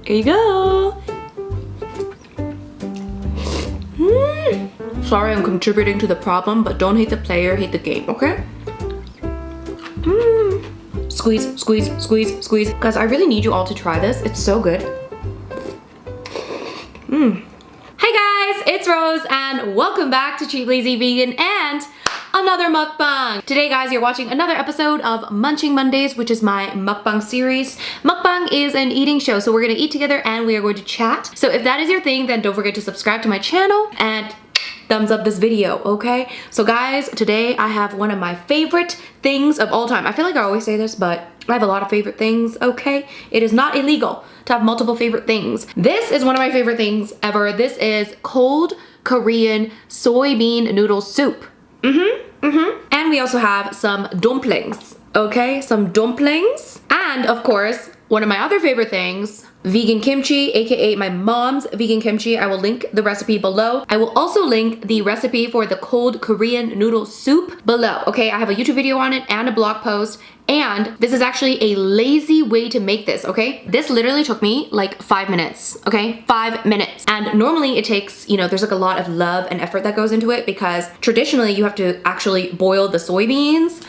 Here you go. Sorry I'm contributing to the problem, but don't hate the player, hate the game, okay? Squeeze, squeeze, squeeze, squeeze. Guys, I really need you all to try this. It's so good. Hey guys, it's Rose and welcome back to Cheap Lazy Vegan and another mukbang. Today guys, you're watching another episode of Munching Mondays, which is my mukbang series. Mukbang is an eating show, so we're gonna eat together and we are going to chat. So if that is your thing, then don't forget to subscribe to my channel and thumbs up this video, okay? So guys, today I have one of my favorite things of all time. I feel like I always say this, but I have a lot of favorite things, okay? It is not illegal to have multiple favorite things. This is one of my favorite things ever. This is cold Korean soybean noodle soup. And we also have some dumplings, okay? Some dumplings. And of course, one of my other favorite things, vegan kimchi, aka my mom's vegan kimchi. I will link the recipe below. I will also link the recipe for the cold Korean noodle soup below, okay? I have a YouTube video on it and a blog post, and this is actually a lazy way to make this, okay? This literally took me like 5 minutes, okay? 5 minutes. And normally it takes, you know, there's like a lot of love and effort that goes into it because traditionally you have to actually boil the soybeans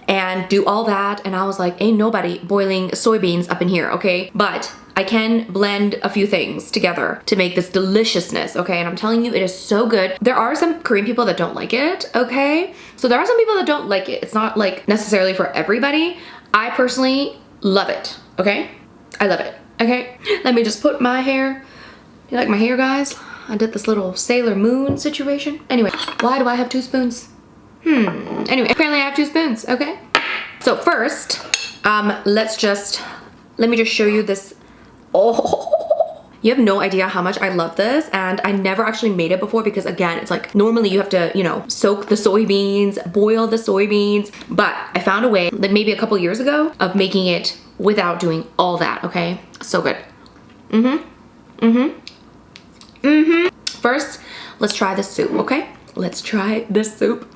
and do all that, and I was like, ain't nobody boiling soybeans up in here, okay? But I can blend a few things together to make this deliciousness, okay? And I'm telling you, it is so good. There are some Korean people that don't like it, okay? So there are some people that don't like it. It's not like necessarily for everybody. I personally love it, okay? I love it, okay? Let me just put my hair. You like my hair, guys? I did this little Sailor Moon situation. Anyway, why do I have 2 spoons? Anyway, apparently I have 2 spoons, okay? So first, let me just show you this. Oh, you have no idea how much I love this, and I never actually made it before because again, it's like normally you have to, you know, soak the soybeans, boil the soybeans, but I found a way, like maybe a couple years ago, of making it without doing all that, okay? So good. First, let's try the soup, okay? Let's try this soup.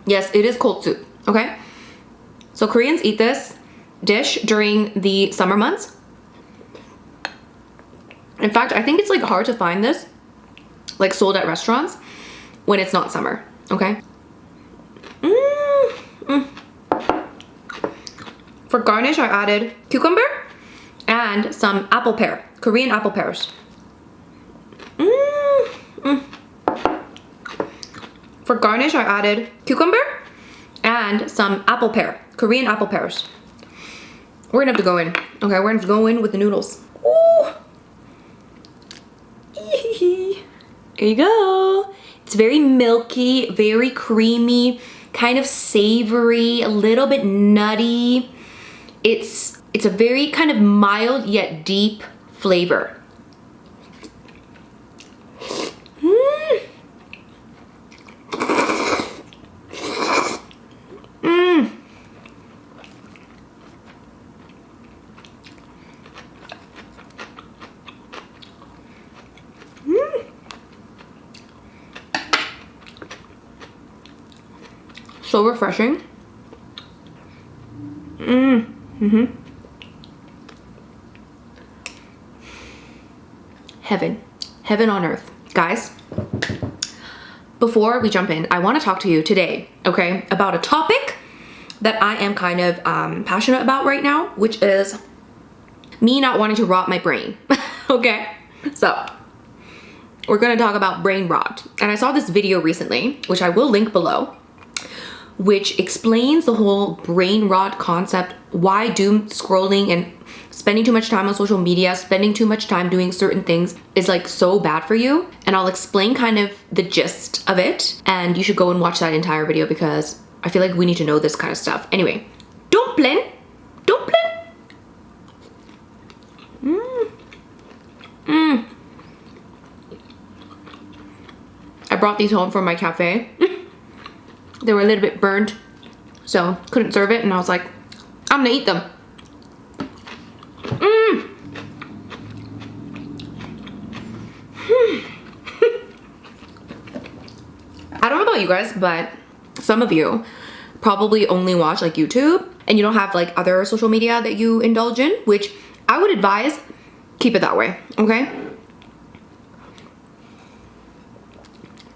Yes, it is cold soup, okay? So Koreans eat this dish during the summer months. In fact, I think it's like hard to find this like sold at restaurants when it's not summer, okay? For garnish, I added cucumber and some apple pear, Korean apple pears. For garnish, I added cucumber and some apple pear, Korean apple pears. We're gonna have to go in. Okay, we're gonna have to go in with the noodles. Ooh. Here you go. It's very milky, very creamy, kind of savory, a little bit nutty. It's a very kind of mild yet deep flavor. So refreshing. Heaven on earth. Guys, before we jump in, I want to talk to you today, okay, about a topic that I am kind of passionate about right now, which is me not wanting to rot my brain. Okay, so we're gonna talk about brain rot. And I saw this video recently, which I will link below, which explains the whole brain rot concept, why doom scrolling and spending too much time on social media, spending too much time doing certain things is like so bad for you. And I'll explain kind of the gist of it, and you should go and watch that entire video because I feel like we need to know this kind of stuff. Anyway, dumpling. I brought these home from my cafe. They were a little bit burned, so couldn't serve it, and I was like, I'm gonna eat them. I don't know about you guys, but some of you probably only watch like YouTube and you don't have like other social media that you indulge in, which I would advise keep it that way, okay?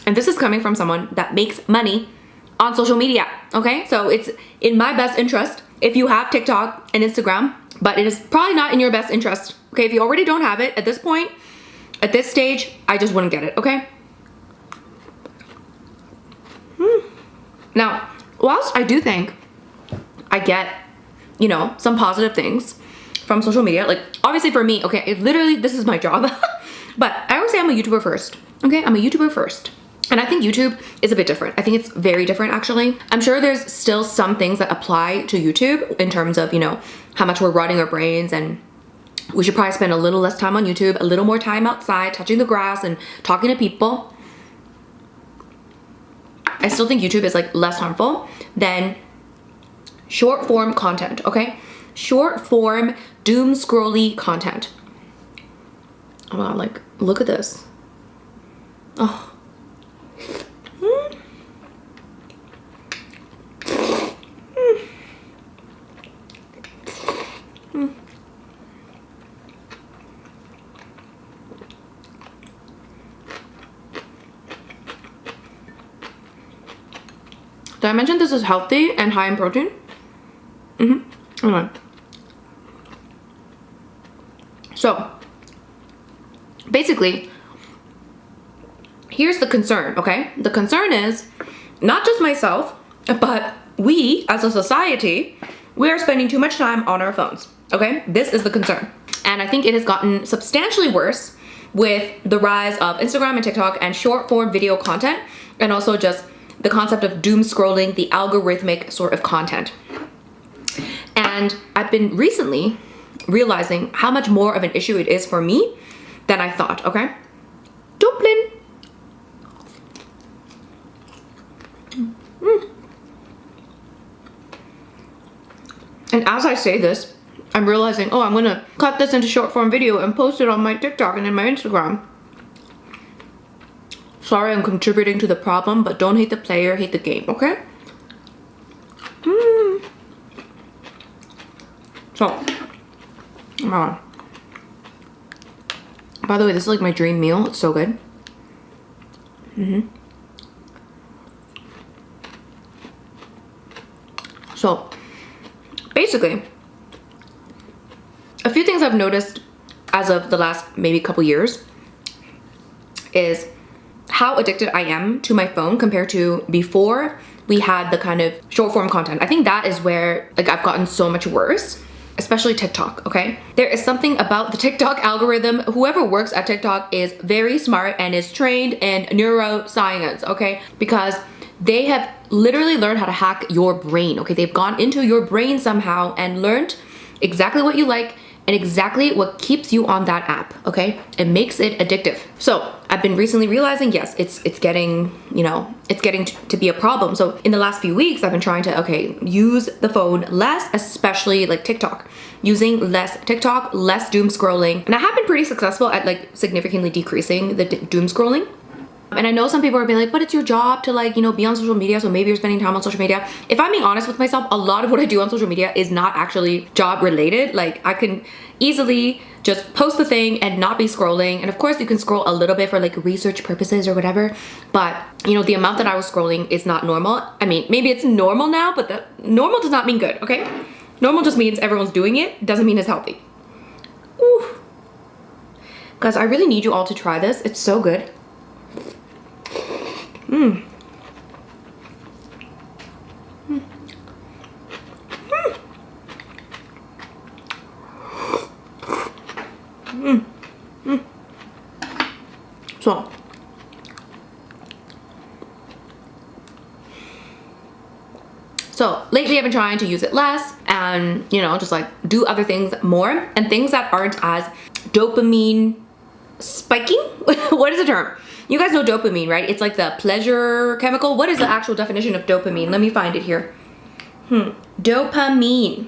And this is coming from someone that makes money on social media, okay? So it's in my best interest if you have TikTok and Instagram, but it is probably not in your best interest, okay? If you already don't have it at this point, at this stage, I just wouldn't get it, okay? Now, whilst I do think I get, you know, some positive things from social media, like obviously for me, okay, it literally, this is my job, but I always say I'm a YouTuber first, okay? I'm a YouTuber first. And I think YouTube is a bit different. I think it's very different actually. I'm sure there's still some things that apply to YouTube in terms of, you know, how much we're rotting our brains, and we should probably spend a little less time on YouTube, a little more time outside, touching the grass and talking to people. I still think YouTube is like less harmful than short form content, okay? Short form doom scrolly content. Oh wow, like look at this. Oh. Did I mention this is healthy and high in protein? Okay. So, basically, here's the concern, okay? The concern is not just myself, but we as a society, we are spending too much time on our phones, okay? This is the concern. And I think it has gotten substantially worse with the rise of Instagram and TikTok and short form video content, and also just the concept of doom scrolling, the algorithmic sort of content. And I've been recently realizing how much more of an issue it is for me than I thought, okay? Dumpling. And as I say this, I'm realizing, oh, I'm gonna cut this into short form video and post it on my TikTok and in my Instagram. Sorry, I'm contributing to the problem, but don't hate the player, hate the game, okay? So, by the way, this is like my dream meal. It's so good. So, basically, a few things I've noticed as of the last maybe couple years is how addicted I am to my phone compared to before we had the kind of short form content. I think that is where like I've gotten so much worse, especially TikTok, okay? There is something about the TikTok algorithm. Whoever works at TikTok is very smart and is trained in neuroscience, okay? Because they have literally learned how to hack your brain, okay? They've gone into your brain somehow and learned exactly what you like and exactly what keeps you on that app, okay? It makes it addictive. So I've been recently realizing, yes, it's getting, you know, it's getting to be a problem. So in the last few weeks, I've been trying to, okay, use the phone less, especially like TikTok. Using less TikTok, less doom scrolling. And I have been pretty successful at like significantly decreasing the doom scrolling. And I know some people are being like, but it's your job to like, you know, be on social media, so maybe you're spending time on social media. If I'm being honest with myself, a lot of what I do on social media is not actually job related. Like I can easily just post the thing and not be scrolling. And of course you can scroll a little bit for like research purposes or whatever. But you know, the amount that I was scrolling is not normal. I mean, maybe it's normal now, but the normal does not mean good, okay? Normal just means everyone's doing it. Doesn't mean it's healthy. Ooh. Guys, I really need you all to try this. It's so good. So lately I've been trying to use it less and, you know, just like do other things more and things that aren't as dopamine spiking. What is the term? You guys know dopamine, right? It's like the pleasure chemical. What is the actual definition of dopamine? Let me find it here. Dopamine.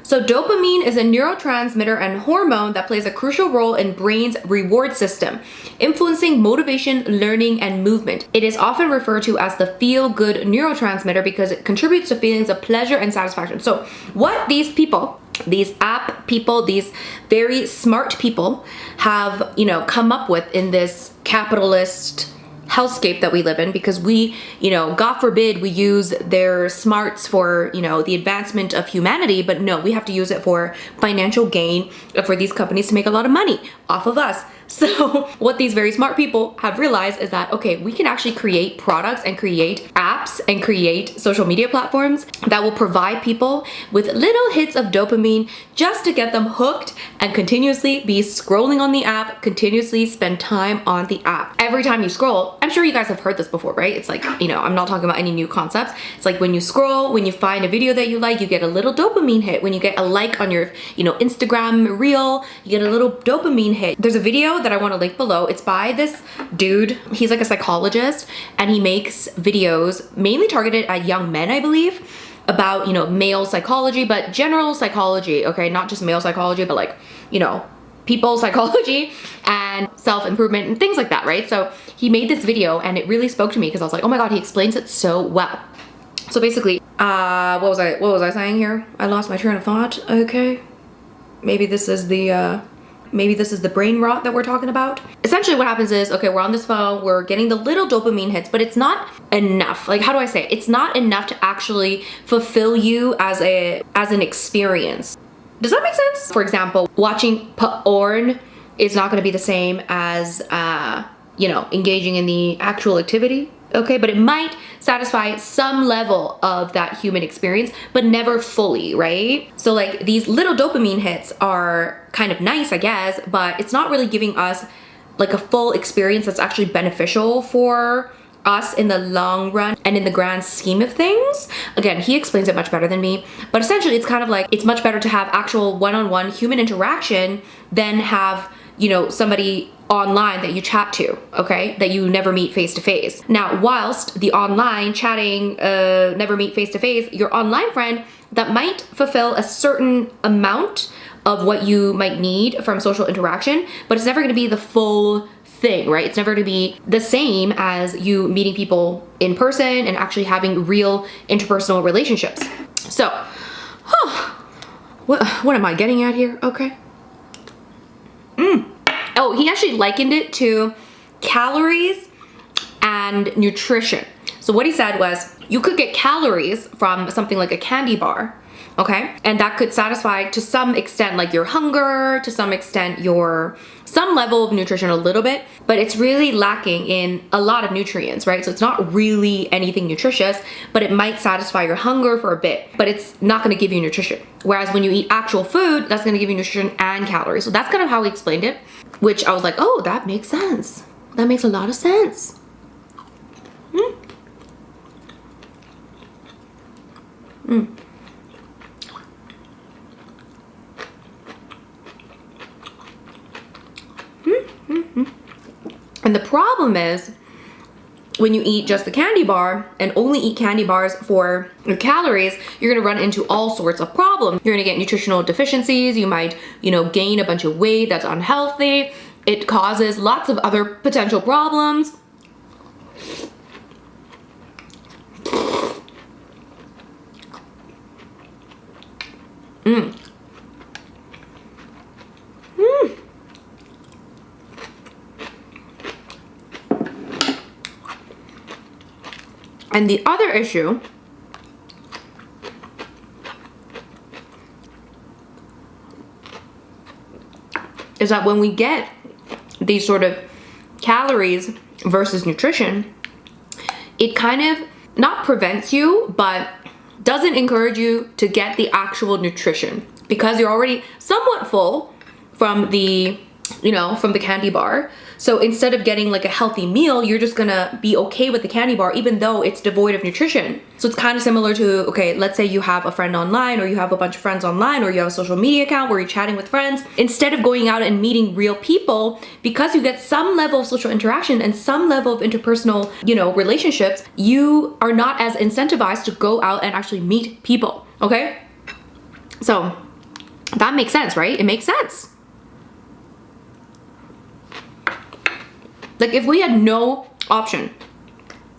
So dopamine is a neurotransmitter and hormone that plays a crucial role in brain's reward system, influencing motivation, learning, and movement. It is often referred to as the feel-good neurotransmitter because it contributes to feelings of pleasure and satisfaction. So what these people, these app people, these very smart people have, you know, come up with in this capitalist hellscape that we live in, because we, you know, God forbid we use their smarts for, you know, the advancement of humanity, but no, we have to use it for financial gain, for these companies to make a lot of money off of us. So what these very smart people have realized is that, okay, we can actually create products and create apps and create social media platforms that will provide people with little hits of dopamine just to get them hooked and continuously be scrolling on the app, continuously spend time on the app. Every time you scroll, I'm sure you guys have heard this before, right? It's like, you know, I'm not talking about any new concepts. It's like when you scroll, when you find a video that you like, you get a little dopamine hit. When you get a like on your, you know, Instagram reel, you get a little dopamine hit. There's a video that I want to link below. It's by this dude. He's like a psychologist, and he makes videos mainly targeted at young men, I believe, about, you know, male psychology, but general psychology, okay? Not just male psychology, but like, you know, people's psychology and self-improvement and things like that, right? So he made this video and it really spoke to me because I was like, oh my God, he explains it so well. So basically, what was I saying here? I lost my train of thought. Okay. Maybe this is the brain rot that we're talking about. Essentially what happens is, okay, we're on this phone, we're getting the little dopamine hits, but it's not enough. Like, how do I say it? It's not enough to actually fulfill you as an experience. Does that make sense? For example, watching porn is not gonna be the same as, you know, engaging in the actual activity, okay? But it might satisfy some level of that human experience, but never fully, right? So like these little dopamine hits are kind of nice, I guess, but it's not really giving us like a full experience that's actually beneficial for us in the long run and in the grand scheme of things. Again, he explains it much better than me, but essentially it's kind of like, it's much better to have actual one-on-one human interaction than have, you know, somebody online that you chat to, okay, that you never meet face to face. Now, whilst the online chatting, never meet face to face, your online friend that might fulfill a certain amount of what you might need from social interaction, but it's never gonna be the full thing, right? It's never gonna be the same as you meeting people in person and actually having real interpersonal relationships. So, what am I getting at here? Okay. Oh, he actually likened it to calories and nutrition. So what he said was, you could get calories from something like a candy bar, okay? And that could satisfy to some extent like your hunger, to some extent some level of nutrition a little bit, but it's really lacking in a lot of nutrients, right? So it's not really anything nutritious, but it might satisfy your hunger for a bit, but it's not gonna give you nutrition. Whereas when you eat actual food, that's gonna give you nutrition and calories. So that's kind of how he explained it, which I was like, oh, that makes sense. That makes a lot of sense. And the problem is, when you eat just the candy bar and only eat candy bars for your calories, you're gonna run into all sorts of problems. You're gonna get nutritional deficiencies. You might, you know, gain a bunch of weight that's unhealthy. It causes lots of other potential problems. And the other issue is that when we get these sort of calories versus nutrition, it kind of not prevents you, but doesn't encourage you to get the actual nutrition, because you're already somewhat full from the, you know, from the candy bar. So instead of getting like a healthy meal, you're just gonna be okay with the candy bar even though it's devoid of nutrition. So it's kind of similar to, okay, let's say you have a friend online, or you have a bunch of friends online, or you have a social media account where you're chatting with friends. Instead of going out and meeting real people, because you get some level of social interaction and some level of interpersonal, you know, relationships, you are not as incentivized to go out and actually meet people, okay? So That makes sense, right? It makes sense. Like if we had no option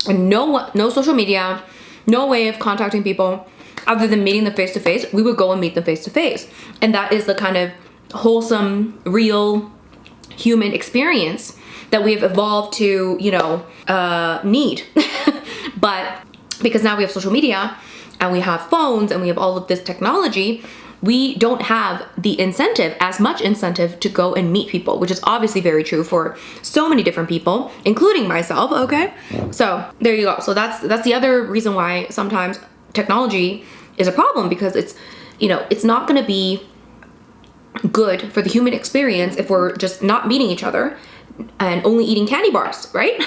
and no social media, no way of contacting people other than meeting them face to face, we would go and meet them face to face. And that is the kind of wholesome, real human experience that we have evolved to, you know, need. But because now we have social media and we have phones and we have all of this technology, we don't have the incentive, as much incentive, to go and meet people, which is obviously very true for so many different people, including myself, okay? So there you go. So that's the other reason why sometimes technology is a problem, because it's, you know, it's not gonna be good for the human experience if we're just not meeting each other and only eating candy bars, right?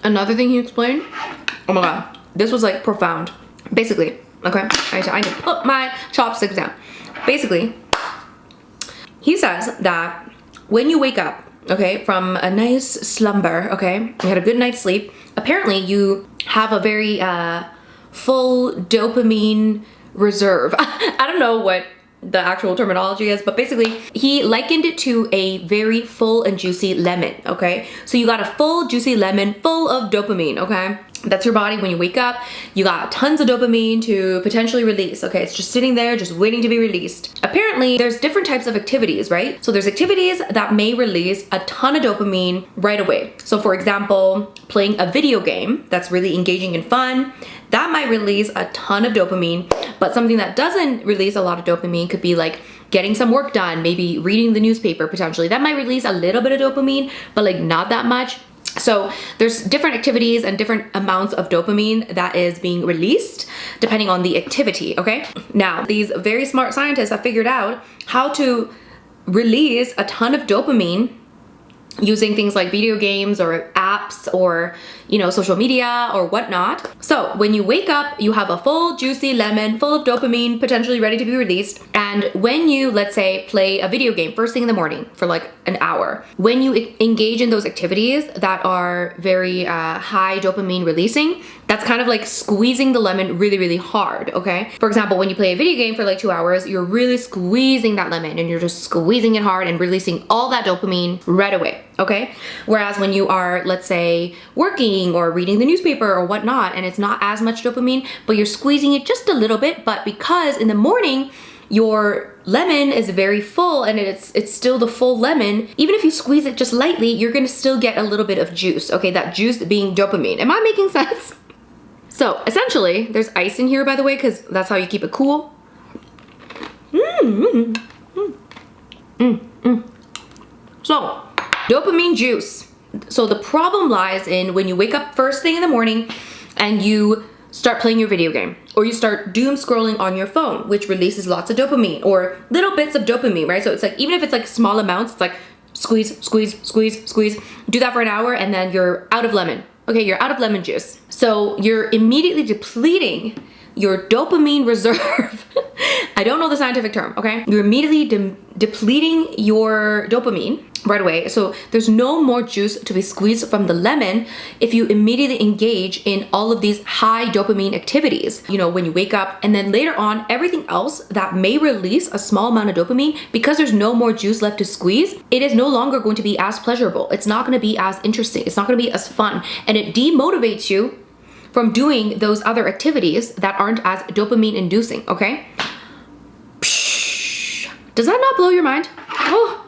Another thing he explained, oh my god, this was like profound. Basically, okay, I need to put my chopsticks down. Basically, he says that when you wake up, okay, from a nice slumber, okay, you had a good night's sleep, apparently you have a very full dopamine reserve. I don't know what the actual terminology is, but basically he likened it to a very full and juicy lemon, okay? So you got a full juicy lemon full of dopamine, okay? That's your body when you wake up. You got tons of dopamine to potentially release, okay? It's just sitting there, just waiting to be released. Apparently, there's different types of activities, right? So there's activities that may release a ton of dopamine right away. So for example, playing a video game that's really engaging and fun, that might release a ton of dopamine. But something that doesn't release a lot of dopamine could be like getting some work done, maybe reading the newspaper potentially. That might release a little bit of dopamine, but like not that much. So there's different activities and different amounts of dopamine that is being released depending on the activity, okay? Now, these very smart scientists have figured out how to release a ton of dopamine using things like video games or apps or, you know, social media or whatnot. So when you wake up, you have a full juicy lemon full of dopamine potentially ready to be released. And when you, let's say, play a video game first thing in the morning for like an hour, when you engage in those activities that are very high dopamine releasing, that's kind of like squeezing the lemon really, really hard, okay? For example, when you play a video game for like 2 hours, you're really squeezing that lemon and you're just squeezing it hard and releasing all that dopamine right away, okay? Whereas when you are, let's say, working or reading the newspaper or whatnot, and it's not as much dopamine, but you're squeezing it just a little bit, but because in the morning, your lemon is very full and it's still the full lemon, even if you squeeze it just lightly, you're gonna still get a little bit of juice, okay? That juice being dopamine. Am I making sense? So essentially, there's ice in here, by the way, because that's how you keep it cool. So, dopamine juice. So the problem lies in when you wake up first thing in the morning and you start playing your video game, or you start doom scrolling on your phone, which releases lots of dopamine or little bits of dopamine, right? So it's like, even if it's like small amounts, it's like squeeze, squeeze, squeeze, squeeze. Do that for an hour and then you're out of lemon. Okay, you're out of lemon juice. So you're immediately depleting your dopamine reserve. I don't know the scientific term, okay? You're immediately depleting your dopamine right away. So there's no more juice to be squeezed from the lemon if you immediately engage in all of these high dopamine activities, you know, when you wake up, and then later on, everything else that may release a small amount of dopamine, because there's no more juice left to squeeze, it is no longer going to be as pleasurable. It's not going to be as interesting. It's not going to be as fun. And it demotivates you from doing those other activities that aren't as dopamine inducing, okay? Does that not blow your mind? Oh.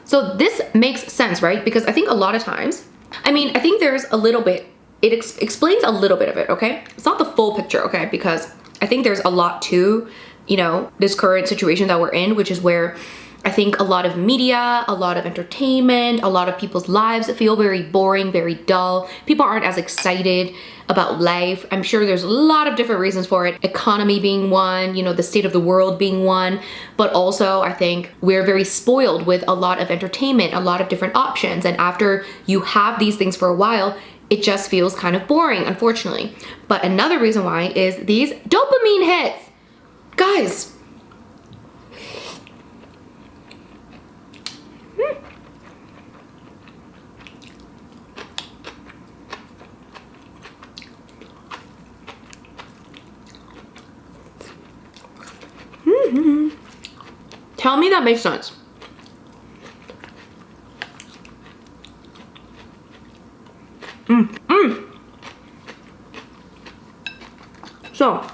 So this makes sense, right? Because I think a lot of times, I mean, I think there's a little bit, it explains a little bit of it, okay? It's not the full picture, okay? Because I think there's a lot to, you know, this current situation that we're in, which is where I think a lot of media, a lot of entertainment, a lot of people's lives feel very boring, very dull. People aren't as excited about life. I'm sure there's a lot of different reasons for it. Economy being one, you know, the state of the world being one, but also I think we're very spoiled with a lot of entertainment, a lot of different options. And after you have these things for a while, it just feels kind of boring, unfortunately. But another reason why is these dopamine hits. Guys, tell me that makes sense. So,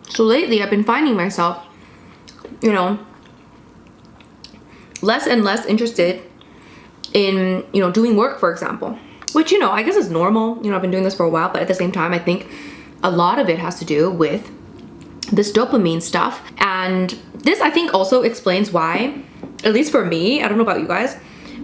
so lately I've been finding myself, you know, less and less interested in, you know, doing work, for example, which, you know, I guess is normal. You know, I've been doing this for a while, but at the same time, I think a lot of it has to do with this dopamine stuff. And this, I think, also explains why, at least for me, I don't know about you guys,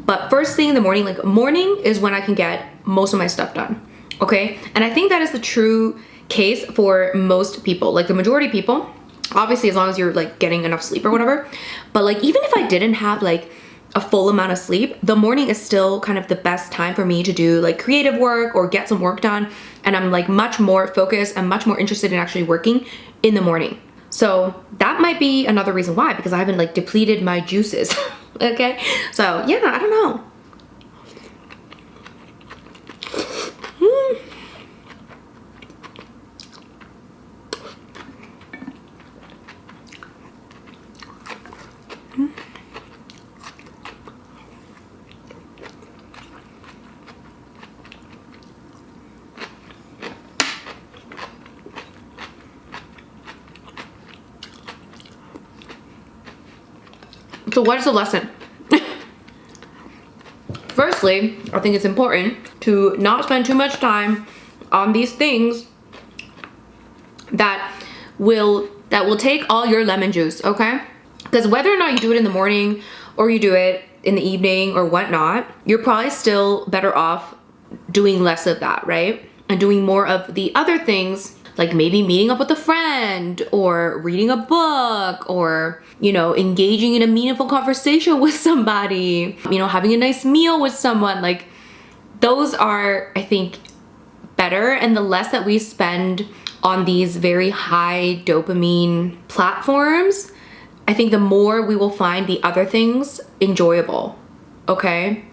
but first thing in the morning, like morning is when I can get most of my stuff done, okay? And I think that is the true case for most people, like the majority of people, obviously, as long as you're like getting enough sleep or whatever. But like, even if I didn't have like a full amount of sleep, the morning is still kind of the best time for me to do like creative work or get some work done. And I'm like much more focused and much more interested in actually working in the morning. So that might be another reason why, because I haven't like depleted my juices. Okay, so yeah, I don't know. So what is the lesson? Firstly, I think it's important to not spend too much time on these things that will take all your lemon juice, okay? Because whether or not you do it in the morning or you do it in the evening or whatnot, you're probably still better off doing less of that, right? And doing more of the other things, like maybe meeting up with a friend or reading a book or, you know, engaging in a meaningful conversation with somebody, you know, having a nice meal with someone. Like those are, I think, better. And the less that we spend on these very high dopamine platforms, I think the more we will find the other things enjoyable, okay?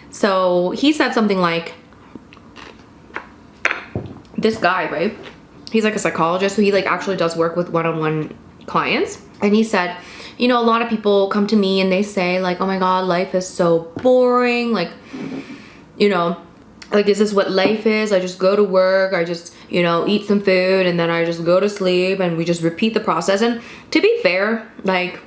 So he said something like, this guy, right? He's like a psychologist, so he like actually does work with one-on-one clients. And he said, you know, a lot of people come to me and they say like, oh my God, life is so boring. Like, you know, like, is this what life is? I just go to work, I just, you know, eat some food and then I just go to sleep and we just repeat the process. And to be fair, like,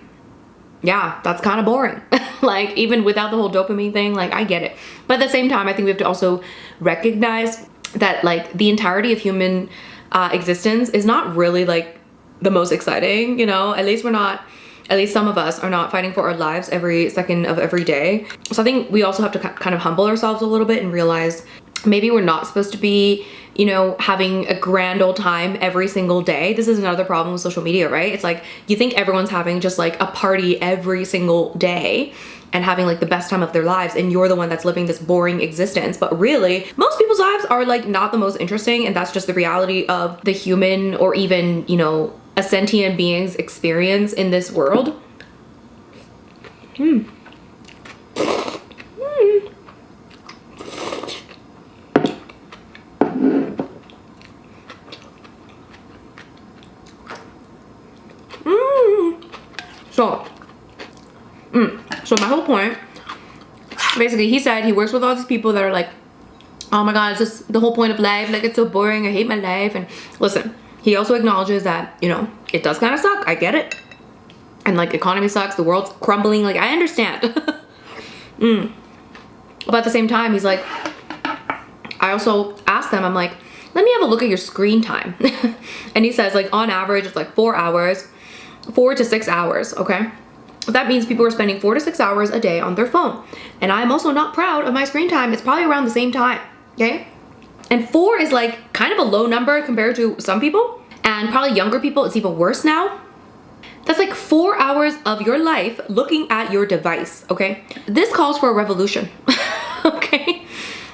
yeah, that's kind of boring. Like even without the whole dopamine thing, like I get it. But at the same time, I think we have to also recognize that like the entirety of human existence is not really like the most exciting, you know. At least some of us are not fighting for our lives every second of every day. So I think we also have to kind of humble ourselves a little bit and realize maybe we're not supposed to be, you know, having a grand old time every single day. This is another problem with social media, right? It's like you think everyone's having just like a party every single day and having like the best time of their lives, and you're the one that's living this boring existence. But really, most people's lives are like not the most interesting, and that's just the reality of the human or even, you know, a sentient being's experience in this world. So my whole point, basically, he said he works with all these people that are like, oh my God, it's just the whole point of life. Like, it's so boring. I hate my life. And listen, he also acknowledges that, you know, it does kind of suck. I get it. and like economy sucks, the world's crumbling, like I understand. But at the same time, he's like, I also asked them, I'm like, let me have a look at your screen time. And he says like on average it's like 4 hours, 4 to 6 hours, okay? That means people are spending 4 to 6 hours a day on their phone. And I'm also not proud of my screen time. It's probably around the same time, okay? And 4 is like kind of a low number compared to some people, and probably younger people it's even worse now. That's like 4 hours of your life looking at your device, okay? This calls for a revolution, okay?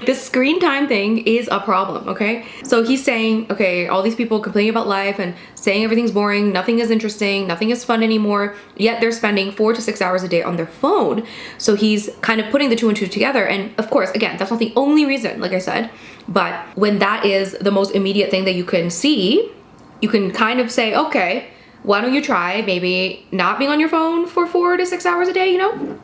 This screen time thing is a problem, okay? So he's saying, okay, all these people complaining about life and saying everything's boring, nothing is interesting, nothing is fun anymore, yet they're spending 4 to 6 hours a day on their phone. So he's kind of putting the 2 and 2 together. And of course, again, that's not the only reason, like I said, but when that is the most immediate thing that you can see, you can kind of say, okay, why don't you try maybe not being on your phone for 4 to 6 hours a day, you know?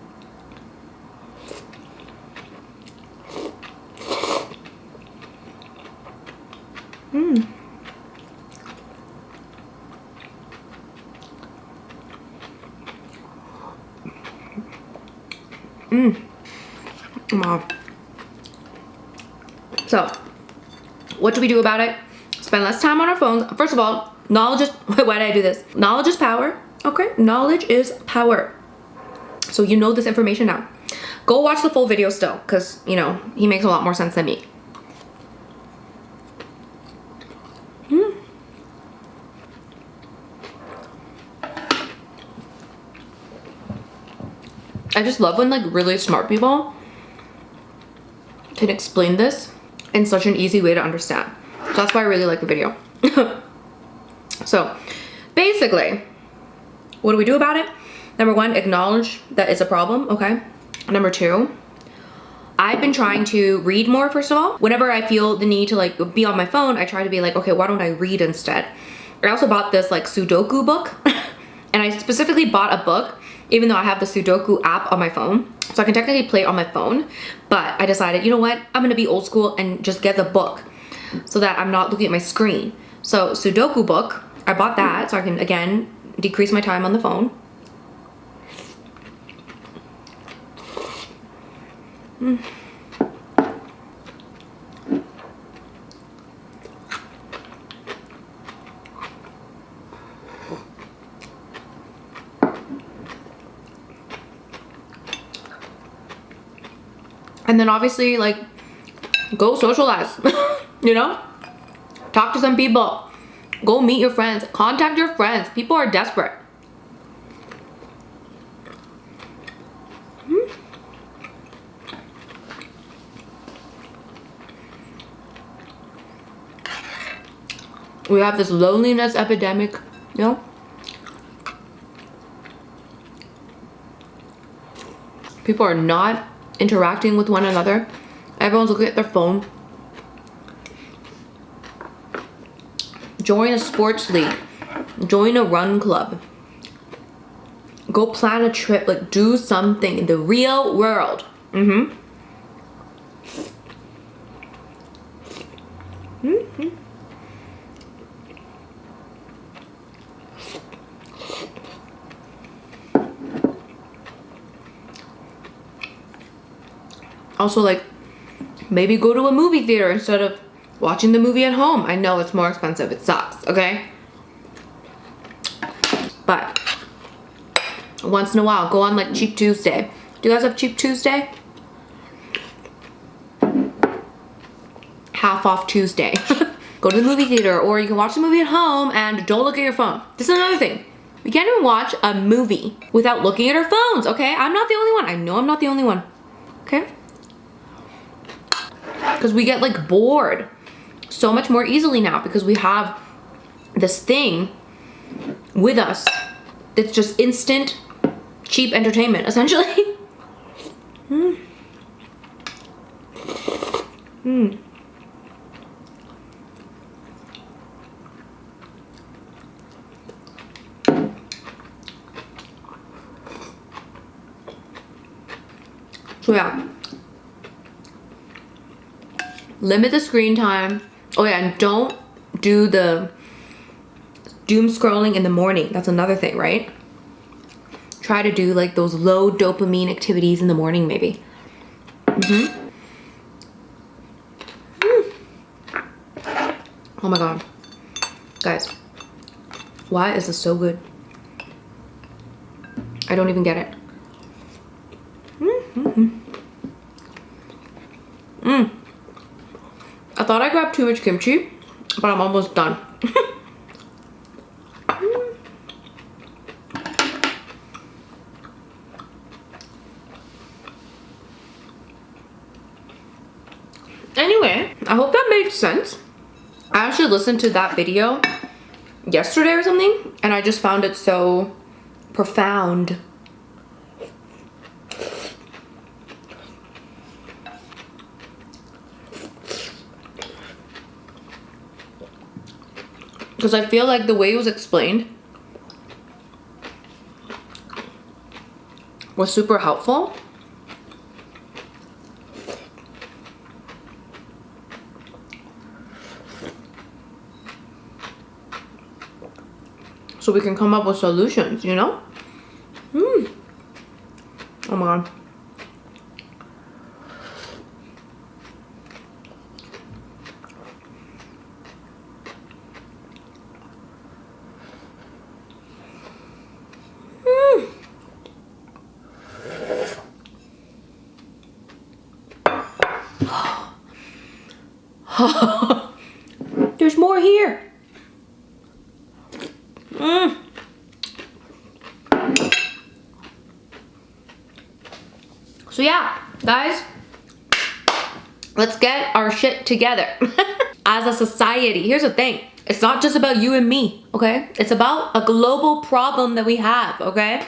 Wow. So, what do we do about it? Spend less time on our phones. First of all, knowledge is, why did I do this? Knowledge is power, okay? Knowledge is power. So you know this information now. Go watch the full video still, because, you know, he makes a lot more sense than me. I just love when like really smart people can explain this in such an easy way to understand. So that's why I really like the video. So basically, what do we do about it? Number 1, acknowledge that it's a problem, okay? Number 2, I've been trying to read more, first of all. Whenever I feel the need to like be on my phone, I try to be like, okay, why don't I read instead? I also bought this like Sudoku book. And I specifically bought a book, even though I have the Sudoku app on my phone. So I can technically play it on my phone. But I decided, you know what? I'm gonna be old school and just get the book so that I'm not looking at my screen. So Sudoku book, I bought that so I can, again, decrease my time on the phone. And then obviously, like, go socialize, you know? Talk to some people. Go meet your friends. Contact your friends. People are desperate. We have this loneliness epidemic, you know? People are not interacting with one another. Everyone's looking at their phone. Join a sports league. Join a run club. Go plan a trip. Like, do something in the real world. Also, like, maybe go to a movie theater instead of watching the movie at home. I know it's more expensive. It sucks, okay? But once in a while, go on like Cheap Tuesday. Do you guys have Cheap Tuesday? Half off Tuesday. Go to the movie theater, or you can watch the movie at home and don't look at your phone. This is another thing. We can't even watch a movie without looking at our phones, okay? I'm not the only one. I know I'm not the only one, okay? Because we get like bored so much more easily now because we have this thing with us that's just instant, cheap entertainment, essentially. So yeah. Limit the screen time. Oh yeah, and don't do the doom scrolling in the morning. That's another thing, right? try to do like those low dopamine activities in the morning maybe. Oh my god. Guys, why is this so good? I don't even get it. I thought I grabbed too much kimchi, but I'm almost done. Anyway, I hope that made sense. I actually listened to that video yesterday or something, and I just found it so profound. Because I feel like the way it was explained was super helpful. So we can come up with solutions, you know? Oh my god. There's more here. So yeah, guys, let's get our shit together as a society. Here's the thing. It's not just about you and me, okay? It's about a global problem that we have, okay?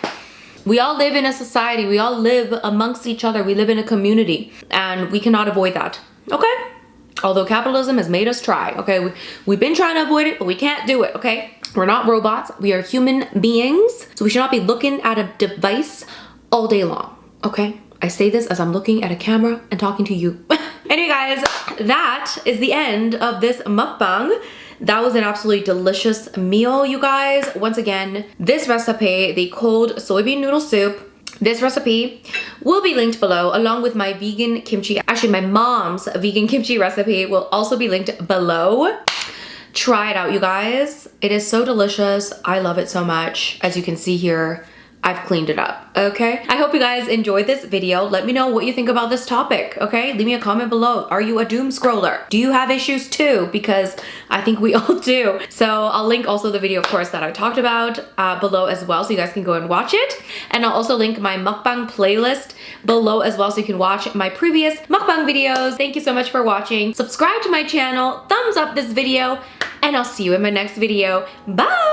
We all live in a society. We all live amongst each other. We live in a community, and we cannot avoid that, okay? Although capitalism has made us try, okay? We've been trying to avoid it, but we can't do it, okay? We're not robots. We are human beings, so we should not be looking at a device all day long, okay? I say this as I'm looking at a camera and talking to you. Anyway, guys, that is the end of this mukbang. That was an absolutely delicious meal, you guys. Once again, this recipe, the cold soybean noodle soup, this recipe will be linked below along with my vegan kimchi. Actually, my mom's vegan kimchi recipe will also be linked below. Try it out, you guys. It is so delicious. I love it so much. As you can see here, I've cleaned it up, okay? I hope you guys enjoyed this video. Let me know what you think about this topic, okay? Leave me a comment below. Are you a doom scroller? Do you have issues too? Because I think we all do. So I'll link also the video, of course, that I talked about below as well, so you guys can go and watch it. And I'll also link my mukbang playlist below as well, so you can watch my previous mukbang videos. Thank you so much for watching. Subscribe to my channel, thumbs up this video, and I'll see you in my next video. Bye!